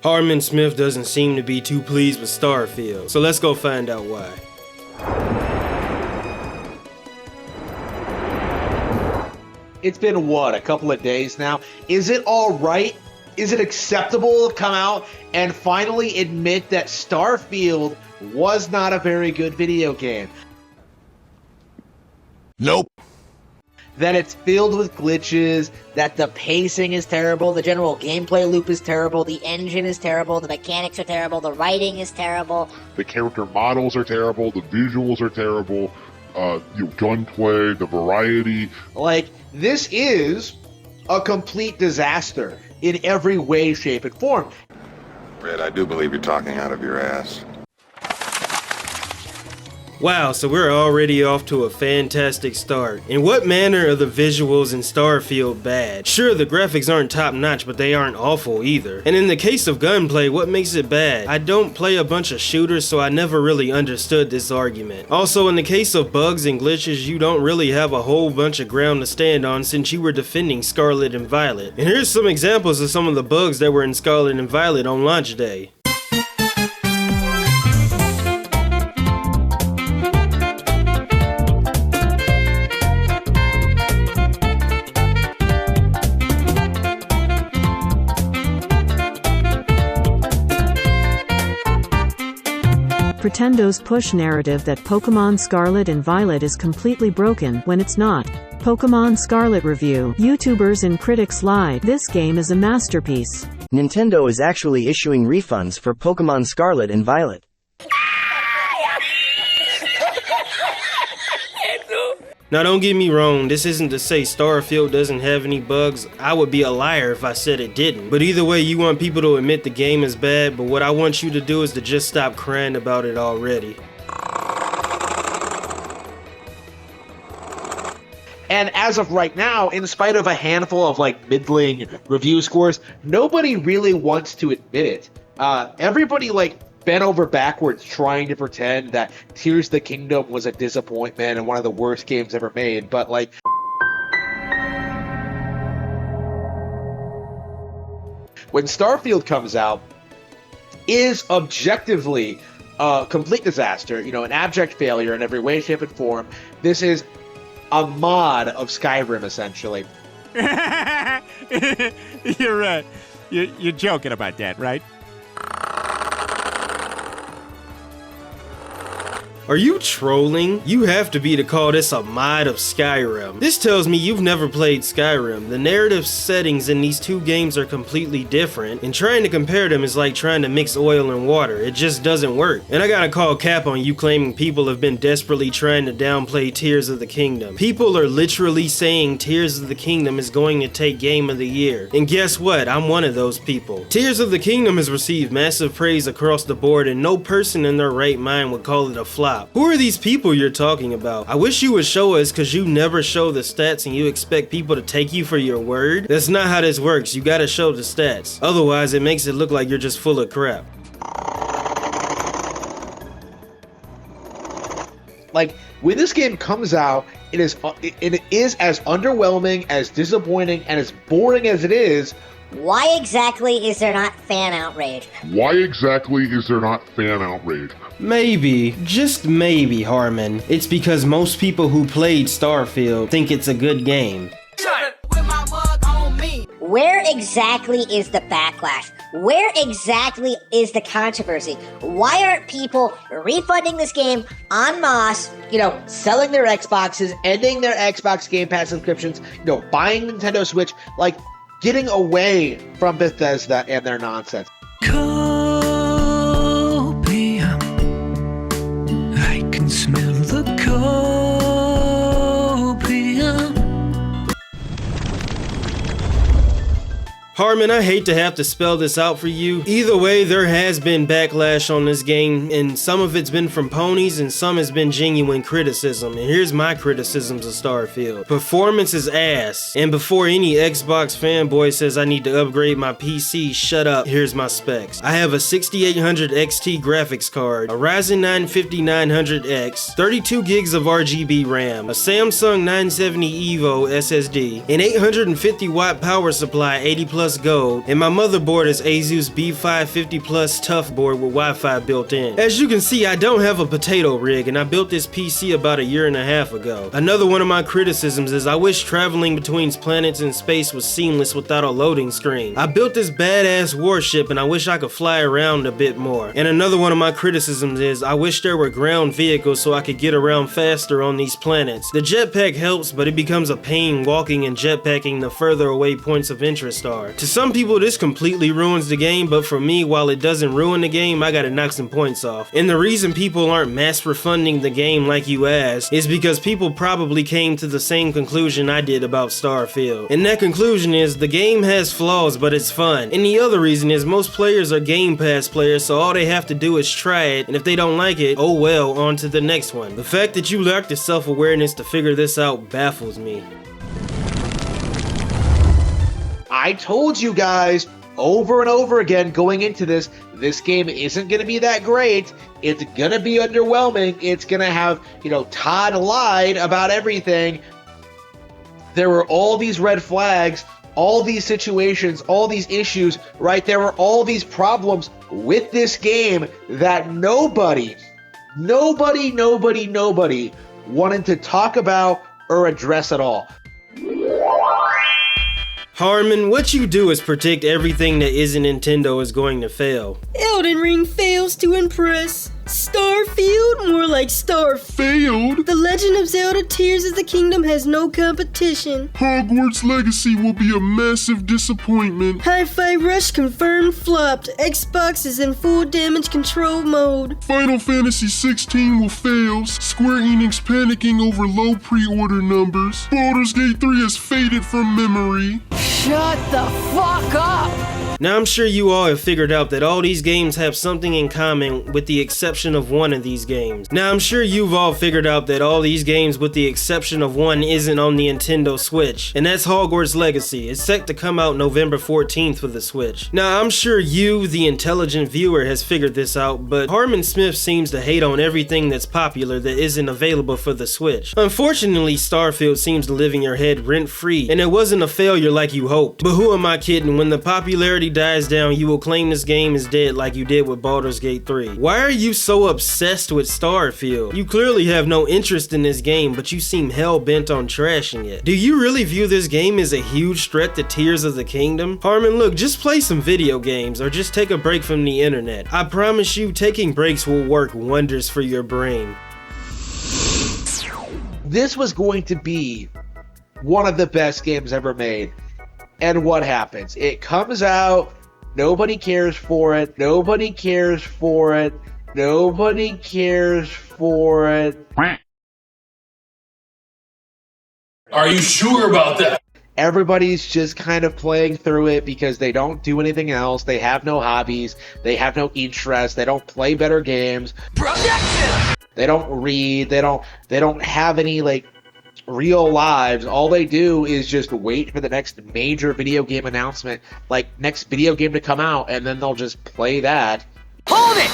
Harman Smith doesn't seem to be too pleased with Starfield, so let's go find out why. It's been, what, a couple of days now? Is it all right? Is it acceptable to come out and finally admit that Starfield was not a very good video game? Nope. That it's filled with glitches, that the pacing is terrible, the general gameplay loop is terrible, the engine is terrible, the mechanics are terrible, the writing is terrible. The character models are terrible, the visuals are terrible, gunplay, the variety. Like, this is a complete disaster in every way, shape, and form. Red, I do believe you're talking out of your ass. Wow, so we're already off to a fantastic start. In what manner are the visuals in Starfield bad? Sure, the graphics aren't top notch, but they aren't awful either. And in the case of gunplay, what makes it bad? I don't play a bunch of shooters, so I never really understood this argument. Also, in the case of bugs and glitches, you don't really have a whole bunch of ground to stand on since you were defending Scarlet and Violet. And here's some examples of some of the bugs that were in Scarlet and Violet on launch day. Nintendo's push narrative that Pokémon Scarlet and Violet is completely broken when it's not. Pokémon Scarlet Review. YouTubers and critics lied. This game is a masterpiece. Nintendo is actually issuing refunds for Pokémon Scarlet and Violet. Now don't get me wrong, this isn't to say Starfield doesn't have any bugs. I would be a liar if I said it didn't. But either way, you want people to admit the game is bad, but what I want you to do is to just stop crying about it already. And as of right now, in spite of a handful of middling review scores, nobody really wants to admit it. Everybody bent over backwards trying to pretend that Tears of the Kingdom was a disappointment and one of the worst games ever made, but when Starfield comes out, is objectively a complete disaster, an abject failure in every way, shape, and form. This is a mod of Skyrim, essentially. You're right. You're joking about that, right? Are you trolling? You have to be to call this a mod of Skyrim. This tells me you've never played Skyrim. The narrative settings in these two games are completely different, and trying to compare them is like trying to mix oil and water. It just doesn't work. And I gotta call cap on you claiming people have been desperately trying to downplay Tears of the Kingdom. People are literally saying Tears of the Kingdom is going to take Game of the Year. And guess what? I'm one of those people. Tears of the Kingdom has received massive praise across the board, and no person in their right mind would call it a flop. Who are these people you're talking about? I wish you would show us, cause you never show the stats and you expect people to take you for your word? That's not how this works. You gotta show the stats. Otherwise, it makes it look like you're just full of crap. When this game comes out, it is as underwhelming, as disappointing, and as boring as it is. Why exactly is there not fan outrage? Why exactly is there not fan outrage? Maybe, just maybe, Harman, it's because most people who played Starfield think it's a good game. Where exactly is the backlash? Where exactly is the controversy? Why aren't people refunding this game en masse, selling their Xboxes, ending their Xbox Game Pass subscriptions, buying Nintendo Switch, getting away from Bethesda and their nonsense? I can smell the copium. Harman, I hate to have to spell this out for you. Either way, there has been backlash on this game, and some of it's been from ponies and some has been genuine criticism. And here's my criticisms of Starfield. Performance is ass. And before any Xbox fanboy says I need to upgrade my PC, shut up. Here's my specs. I have a 6800 XT graphics card, a Ryzen 9 5900X, 32 gigs of RGB RAM, a Samsung 970 EVO SSD, an 850 watt power supply 80 plus plus gold, and my motherboard is Asus B550 Plus tough board with Wi-Fi built in. As you can see, I don't have a potato rig, and I built this PC about a year and a half ago. Another one of my criticisms is I wish traveling between planets in space was seamless without a loading screen. I built this badass warship and I wish I could fly around a bit more. And another one of my criticisms is I wish there were ground vehicles so I could get around faster on these planets. The jetpack helps, but it becomes a pain walking and jetpacking the further away points of interest are. To some people this completely ruins the game, but for me, while it doesn't ruin the game, I gotta knock some points off. And the reason people aren't mass refunding the game like you asked is because people probably came to the same conclusion I did about Starfield. And that conclusion is the game has flaws, but it's fun. And the other reason is most players are Game Pass players, so all they have to do is try it, and if they don't like it, oh well, on to the next one. The fact that you lack the self-awareness to figure this out baffles me. I told you guys over and over again going into this game isn't going to be that great. It's going to be underwhelming. It's going to have, Todd lied about everything. There were all these red flags, all these situations, all these issues, right? There were all these problems with this game that nobody wanted to talk about or address at all. Harman, what you do is predict everything that isn't Nintendo is going to fail. Elden Ring fails to impress. Starfield? More like Starfield. The Legend of Zelda Tears of the Kingdom has no competition. Hogwarts Legacy will be a massive disappointment. Hi-Fi Rush confirmed flopped. Xbox is in full damage control mode. Final Fantasy 16 will fail. Square Enix panicking over low pre-order numbers. Baldur's Gate 3 has faded from memory. Shut the fuck up! Now I'm sure you all have figured out that all these games have something in common with the exception of one of these games. Now I'm sure you've all figured out that all these games with the exception of one isn't on the Nintendo Switch, and that's Hogwarts Legacy. It's set to come out November 14th for the Switch. Now I'm sure you, the intelligent viewer, has figured this out, but Harman Smith seems to hate on everything that's popular that isn't available for the Switch. Unfortunately, Starfield seems to live in your head rent-free, and it wasn't a failure like you hoped. But who am I kidding? When the popularity dies down, you will claim this game is dead like you did with Baldur's Gate 3. Why are you so obsessed with Starfield? You clearly have no interest in this game, but you seem hell-bent on trashing it. Do you really view this game as a huge threat to Tears of the Kingdom? Harman, look, just play some video games or just take a break from the internet. I promise you, taking breaks will work wonders for your brain. This was going to be one of the best games ever made. And what happens? It comes out, nobody cares for it, nobody cares for it, nobody cares for it. Are you sure about that? Everybody's just kind of playing through it because they don't do anything else, they have no hobbies, they have no interests, they don't play better games. Projection! They don't read, they don't have any, real lives. All they do is just wait for the next major video game announcement, next video game to come out, and then they'll just play that. Hold it!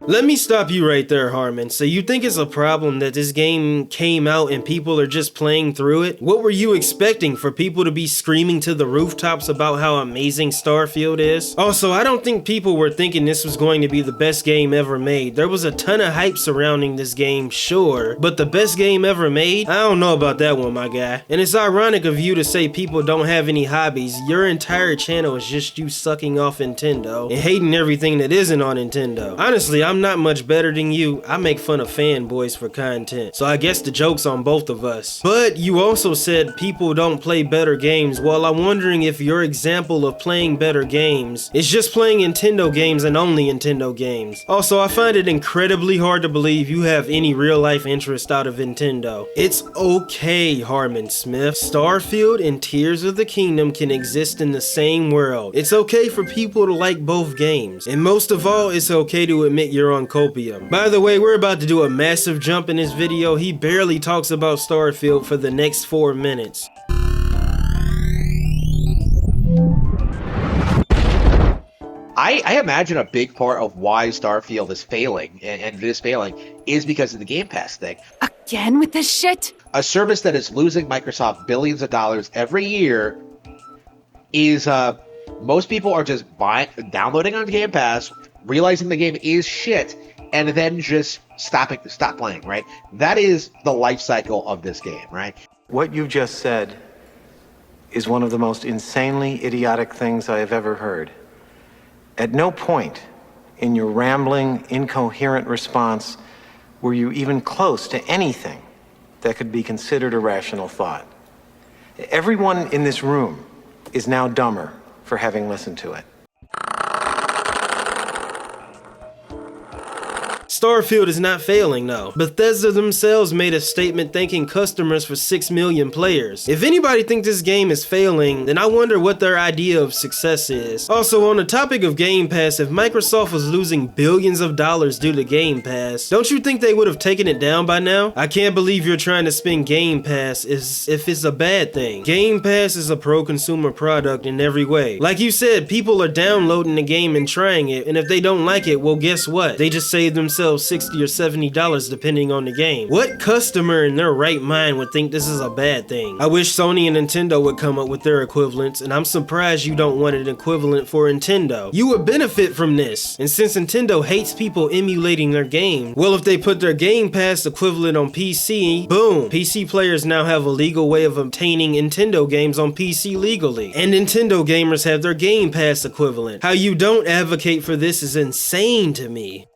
Let me stop you right there, Harman. So you think it's a problem that this game came out and people are just playing through it? What were you expecting, for people to be screaming to the rooftops about how amazing Starfield is? Also, I don't think people were thinking this was going to be the best game ever made. There was a ton of hype surrounding this game, sure, but the best game ever made? I don't know about that one, my guy. And it's ironic of you to say people don't have any hobbies. Your entire channel is just you sucking off Nintendo and hating everything that isn't on Nintendo. Honestly, I'm not much better than you. I make fun of fanboys for content, so I guess the joke's on both of us. But you also said people don't play better games. Well, I'm wondering if your example of playing better games is just playing Nintendo games and only Nintendo games. Also, I find it incredibly hard to believe you have any real life interest out of Nintendo. It's okay, Harman Smith. Starfield and Tears of the Kingdom can exist in the same world. It's okay for people to like both games. And most of all, it's okay to admit you're on copium. By the way, we're about to do a massive jump in this video. He barely talks about Starfield for the next 4 minutes. I imagine a big part of why Starfield is failing, and it is failing, is because of the Game Pass thing. Again with this shit? A service that is losing Microsoft billions of dollars every year is most people are just downloading on Game Pass, realizing the game is shit, and then just stop playing, right? That is the life cycle of this game, right? What you just said is one of the most insanely idiotic things I have ever heard. At no point in your rambling, incoherent response were you even close to anything that could be considered a rational thought. Everyone in this room is now dumber for having listened to it. Starfield is not failing though. Bethesda themselves made a statement thanking customers for 6 million players. If anybody thinks this game is failing, then I wonder what their idea of success is. Also, on the topic of Game Pass, if Microsoft was losing billions of dollars due to Game Pass, don't you think they would have taken it down by now? I can't believe you're trying to spin Game Pass as if it's a bad thing. Game Pass is a pro-consumer product in every way. Like you said, people are downloading the game and trying it, and if they don't like it, well guess what? They just saved themselves $60 or $70 depending on the game. What customer in their right mind would think this is a bad thing? I wish Sony and Nintendo would come up with their equivalents, and I'm surprised you don't want an equivalent for Nintendo. You would benefit from this, and since Nintendo hates people emulating their game, well, if they put their Game Pass equivalent on PC, boom, PC players now have a legal way of obtaining Nintendo games on PC legally, and Nintendo gamers have their Game Pass equivalent. How you don't advocate for this is insane to me.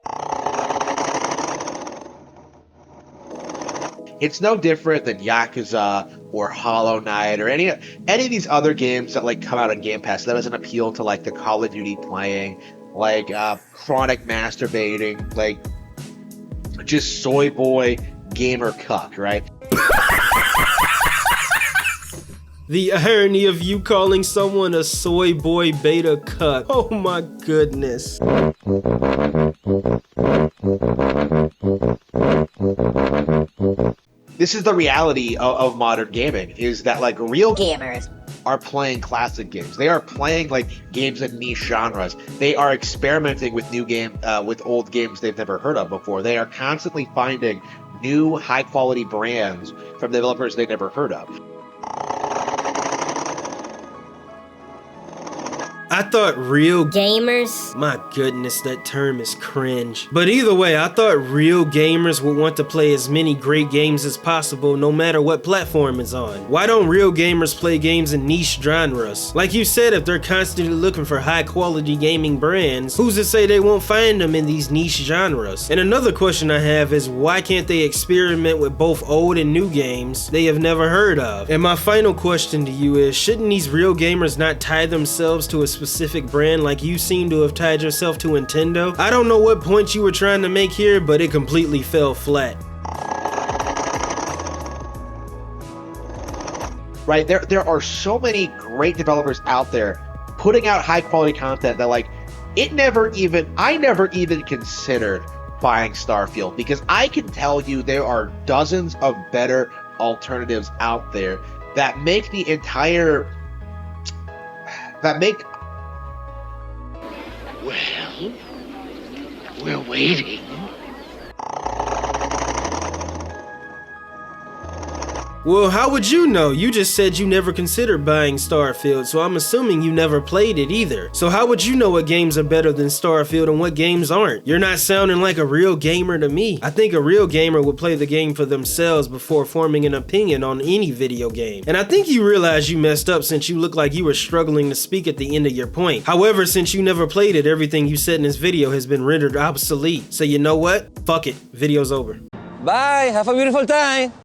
It's no different than Yakuza or Hollow Knight or any of these other games that like come out on Game Pass that doesn't appeal to like the Call of Duty playing, like chronic masturbating, like just soy boy gamer cuck, right? The irony of you calling someone a soy boy beta cuck. Oh my goodness. This is the reality of modern gaming, is that like real gamers are playing classic games. They are playing like games in niche genres. They are experimenting with with old games they've never heard of before. They are constantly finding new high quality brands from developers they never heard of. I thought real gamers, my goodness, that term is cringe. But either way, I thought real gamers would want to play as many great games as possible no matter what platform it's on. Why don't real gamers play games in niche genres? Like you said, if they're constantly looking for high quality gaming brands, who's to say they won't find them in these niche genres? And another question I have is, why can't they experiment with both old and new games they have never heard of? And my final question to you is, shouldn't these real gamers not tie themselves to a specific brand like you seem to have tied yourself to Nintendo? I don't know what point you were trying to make here, but it completely fell flat. Right, there are so many great developers out there putting out high quality content that like I never even considered buying Starfield, because I can tell you there are dozens of better alternatives out there that make Well, we're waiting. Well, how would you know? You just said you never considered buying Starfield, so I'm assuming you never played it either. So how would you know what games are better than Starfield and what games aren't? You're not sounding like a real gamer to me. I think a real gamer would play the game for themselves before forming an opinion on any video game. And I think you realize you messed up since you look like you were struggling to speak at the end of your point. However, since you never played it, everything you said in this video has been rendered obsolete. So you know what? Fuck it. Video's over. Bye. Have a beautiful time.